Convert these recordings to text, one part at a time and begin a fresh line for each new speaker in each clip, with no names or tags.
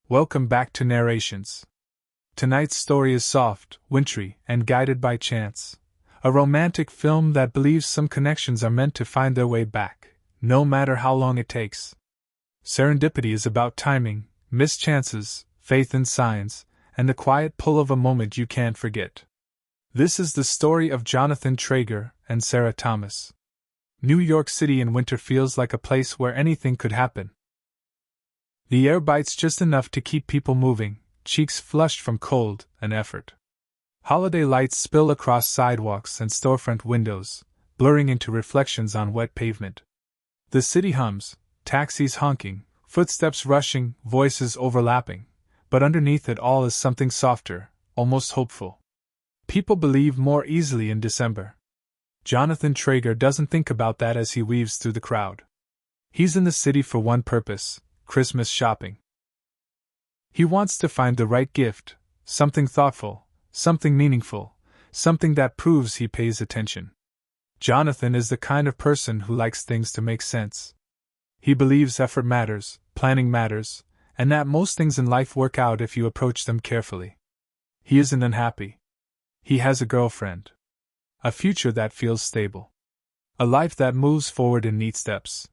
Welcome back to Narrations. Tonight's story is soft, wintry, and guided by chance. A romantic film that believes some connections are meant to find their way back, no matter how long it takes. Serendipity is about timing, missed chances, faith in signs, and the quiet pull of a moment you can't forget. This is the story of Jonathan and Sara Thomas. New York City in winter feels like a place where anything could happen. The air bites just enough to keep people moving, cheeks flushed from cold and effort. Holiday lights spill across sidewalks and storefront windows, blurring into reflections on wet pavement. The city hums, taxis honking, footsteps rushing, voices overlapping, but underneath it all is something softer, almost hopeful. People believe more easily in December. Jonathan doesn't think about that as he weaves through the crowd. He's in the city for one purpose: Christmas shopping. He wants to find the right gift, something thoughtful, something meaningful, something that proves he pays attention. Jonathan is the kind of person who likes things to make sense. He believes effort matters, planning matters, and that most things in life work out if you approach them carefully. He isn't unhappy. He has a girlfriend. A future that feels stable. A life that moves forward in neat steps.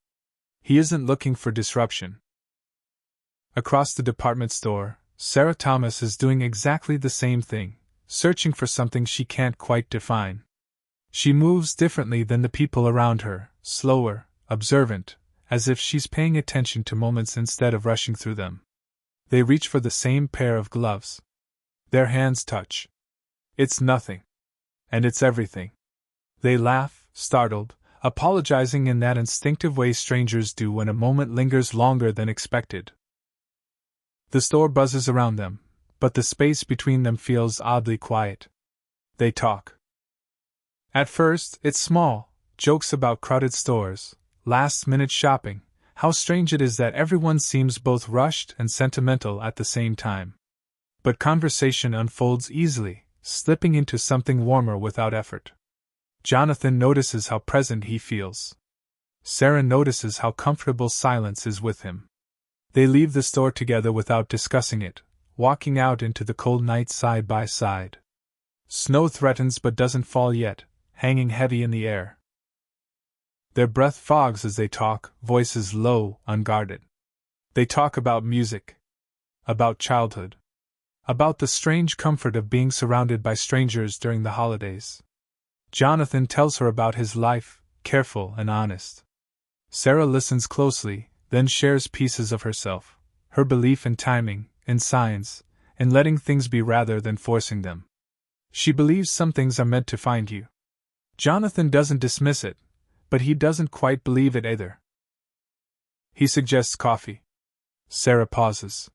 He isn't looking for disruption. Across the department store, Sara Thomas is doing exactly the same thing, searching for something she can't quite define. She moves differently than the people around her, slower, observant, as if she's paying attention to moments instead of rushing through them. They reach for the same pair of gloves. Their hands touch. It's nothing. And it's everything. They laugh, startled, apologizing in that instinctive way strangers do when a moment lingers longer than expected. The store buzzes around them, but the space between them feels oddly quiet. They talk. At first, it's small, jokes about crowded stores, last-minute shopping, how strange it is that everyone seems both rushed and sentimental at the same time. But conversation unfolds easily, slipping into something warmer without effort. Jonathan notices how present he feels. Sara notices how comfortable silence is with him. They leave the store together without discussing it, walking out into the cold night side by side. Snow threatens but doesn't fall yet, hanging heavy in the air. Their breath fogs as they talk, voices low, unguarded. They talk about music. About childhood. About the strange comfort of being surrounded by strangers during the holidays. Jonathan tells her about his life, careful and honest. Sara listens closely, then shares pieces of herself, her belief in timing, in signs, in letting things be rather than forcing them. She believes some things are meant to find you. Jonathan doesn't dismiss it, but he doesn't quite believe it either. He suggests coffee. Sara pauses.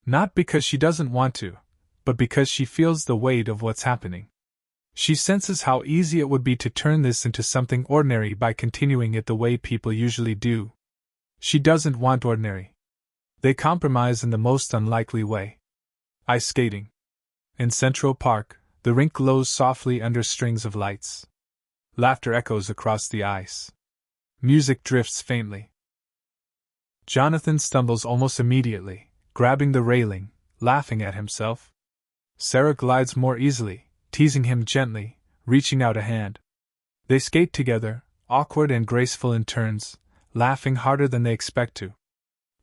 Not because she doesn't want to, but because she feels the weight of what's happening. She senses how easy it would be to turn this into something ordinary by continuing it the way people usually do. She doesn't want ordinary. They compromise in the most unlikely way. Ice skating. In Central Park, the rink glows softly under strings of lights. Laughter echoes across the ice. Music drifts faintly. Jonathan stumbles almost immediately, grabbing the railing, laughing at himself. Sara glides more easily, teasing him gently, reaching out a hand. They skate together, awkward and graceful in turns, laughing harder than they expect to.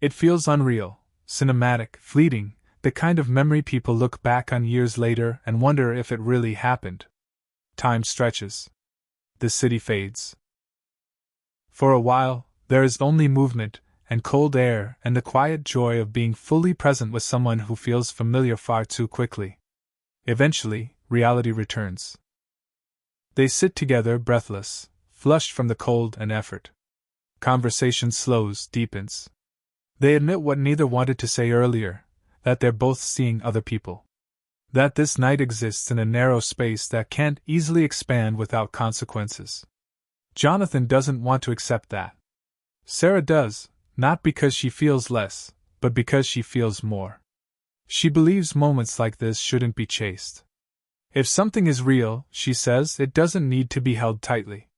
It feels unreal, cinematic, fleeting, the kind of memory people look back on years later and wonder if it really happened. Time stretches. The city fades. For a while, there is only movement, and cold air, and the quiet joy of being fully present with someone who feels familiar far too quickly. Eventually, reality returns. They sit together breathless, flushed from the cold and effort. Conversation slows, deepens. They admit what neither wanted to say earlier, that they're both seeing other people. That this night exists in a narrow space that can't easily expand without consequences. Jonathan doesn't want to accept that. Sara does, not because she feels less, but because she feels more. She believes moments like this shouldn't be chased. If something is real, she says, it doesn't need to be held tightly.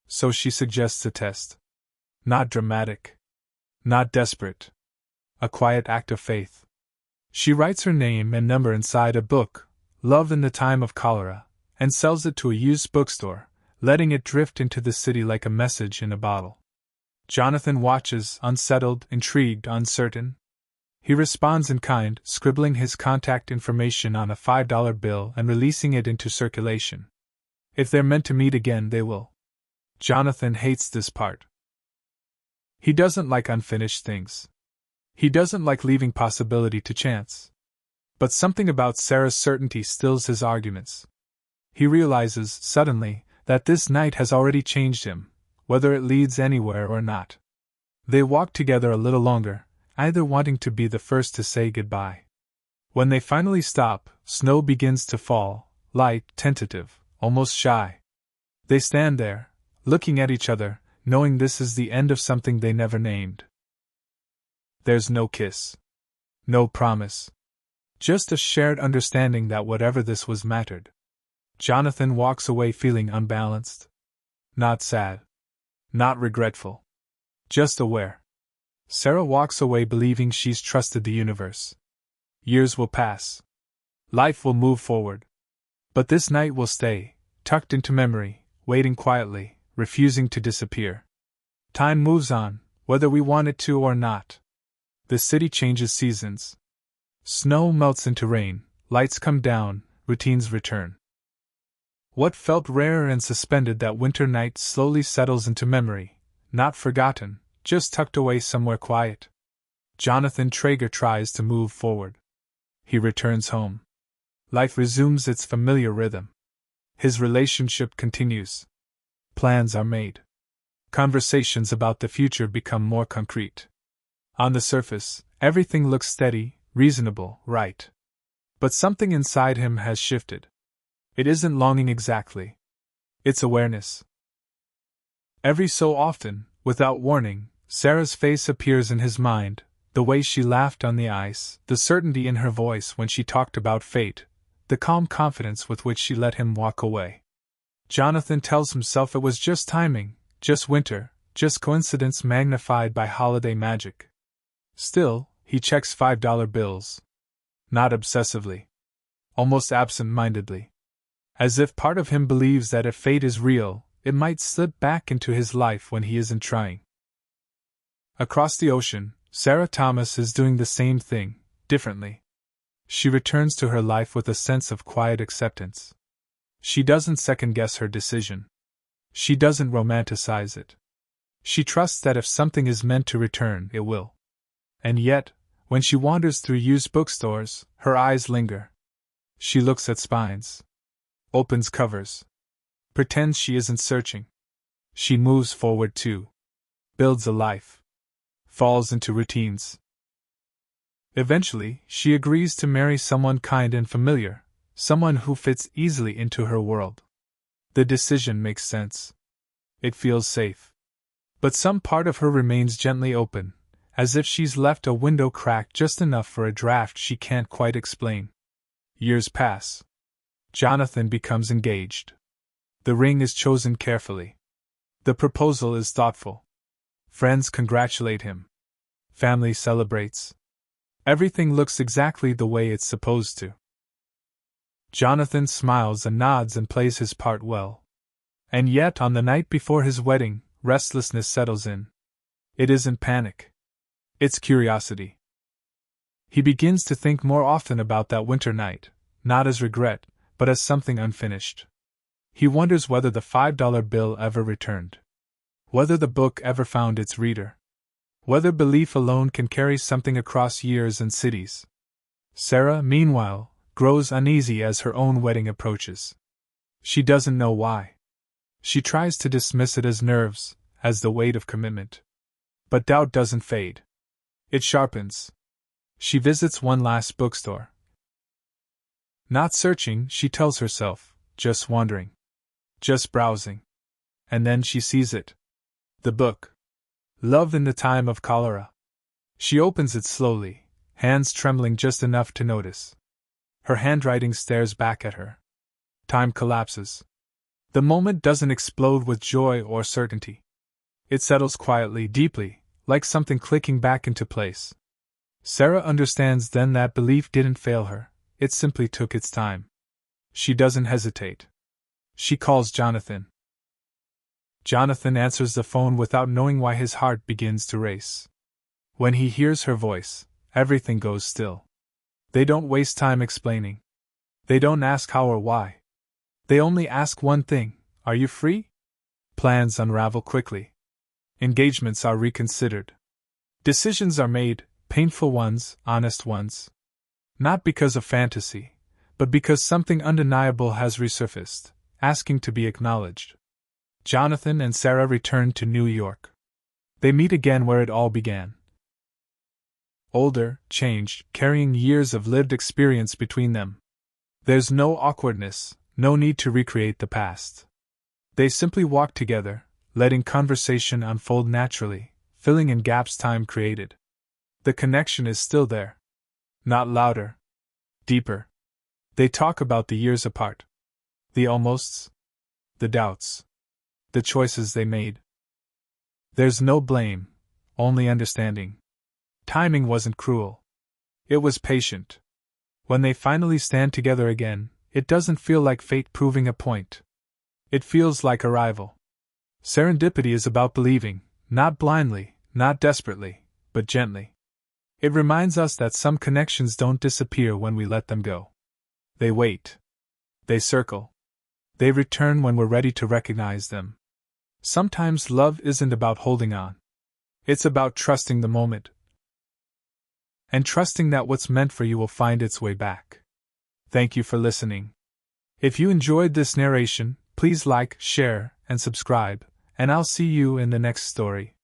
So she suggests a test. Not dramatic. Not desperate. a quiet act of faith. She writes her name and number inside a book, Love in the Time of Cholera, and sells it to a used bookstore, letting it drift into the city like a message in a bottle. Jonathan watches, unsettled, intrigued, uncertain. He responds in kind, scribbling his contact information on a $5 bill and releasing it into circulation. If they're meant to meet again, they will. Jonathan hates this part. He doesn't like unfinished things. He doesn't like leaving possibility to chance. But something about Sara's certainty stills his arguments. He realizes, suddenly, that this night has already changed him, whether it leads anywhere or not. They walk together a little longer, either wanting to be the first to say goodbye. When they finally stop, snow begins to fall, light, tentative, almost shy. They stand there, looking at each other, knowing this is the end of something they never named. There's no kiss. No promise. Just a shared understanding that whatever this was mattered. Jonathan walks away feeling unbalanced. Not sad. Not regretful. Just aware. Sara walks away believing she's trusted the universe. Years will pass. Life will move forward. But this night will stay, tucked into memory, waiting quietly, refusing to disappear. Time moves on, whether we want it to or not. The city changes seasons. Snow melts into rain, lights come down, routines return. What felt rare and suspended that winter night slowly settles into memory, not forgotten, just tucked away somewhere quiet. Jonathan Traeger tries to move forward. He returns home. Life resumes its familiar rhythm. His relationship continues. Plans are made. Conversations about the future become more concrete. On the surface, everything looks steady, reasonable, right. But something inside him has shifted. It isn't longing exactly. It's awareness. Every so often, without warning, Sara's face appears in his mind, the way she laughed on the ice, the certainty in her voice when she talked about fate, the calm confidence with which she let him walk away. Jonathan tells himself it was just timing, just winter, just coincidence magnified by holiday magic. Still, he checks $5 bills. Not obsessively. Almost absent-mindedly. As if part of him believes that if fate is real, it might slip back into his life when he isn't trying. Across the ocean, Sara Thomas is doing the same thing, differently. She returns to her life with a sense of quiet acceptance. She doesn't second-guess her decision. She doesn't romanticize it. She trusts that if something is meant to return, it will. And yet, when she wanders through used bookstores, her eyes linger. She looks at spines. Opens covers. Pretends she isn't searching. She moves forward too. Builds a life. Falls into routines. Eventually, she agrees to marry someone kind and familiar, someone who fits easily into her world. The decision makes sense. It feels safe. But some part of her remains gently open, as if she's left a window cracked just enough for a draft she can't quite explain. Years pass. Jonathan becomes engaged. The ring is chosen carefully. The proposal is thoughtful. Friends congratulate him. Family celebrates. Everything looks exactly the way it's supposed to. Jonathan smiles and nods and plays his part well. And yet, on the night before his wedding, restlessness settles in. It isn't panic. It's curiosity. He begins to think more often about that winter night, not as regret, but as something unfinished. He wonders whether the $5 bill ever returned. Whether the book ever found its reader. Whether belief alone can carry something across years and cities. Sara, meanwhile, grows uneasy as her own wedding approaches. She doesn't know why. She tries to dismiss it as nerves, as the weight of commitment. But doubt doesn't fade. It sharpens. She visits one last bookstore. Not searching, she tells herself, just wandering. Just browsing. And then she sees it. The book. Love in the Time of Cholera. She opens it slowly, hands trembling just enough to notice. Her handwriting stares back at her. Time collapses. The moment doesn't explode with joy or certainty. It settles quietly, deeply, like something clicking back into place. Sara understands then that belief didn't fail her, it simply took its time. She doesn't hesitate. She calls Jonathan. Jonathan answers the phone without knowing why his heart begins to race. When he hears her voice, everything goes still. They don't waste time explaining. They don't ask how or why. They only ask one thing: are you free? Plans unravel quickly. Engagements are reconsidered. Decisions are made, painful ones, honest ones. Not because of fantasy, but because something undeniable has resurfaced, asking to be acknowledged. Jonathan and Sara return to New York. They meet again where it all began. Older, changed, carrying years of lived experience between them. There's no awkwardness, no need to recreate the past. They simply walk together, letting conversation unfold naturally, filling in gaps time created. The connection is still there. Not louder. Deeper. They talk about the years apart. The almosts. The doubts. The choices they made. There's no blame, only understanding. Timing wasn't cruel. It was patient. When they finally stand together again, it doesn't feel like fate proving a point. It feels like arrival. Serendipity is about believing, not blindly, not desperately, but gently. It reminds us that some connections don't disappear when we let them go. They wait. They circle. They return when we're ready to recognize them. Sometimes love isn't about holding on. It's about trusting the moment. And trusting that what's meant for you will find its way back. Thank you for listening. If you enjoyed this narration, please like, share, and subscribe, and I'll see you in the next story.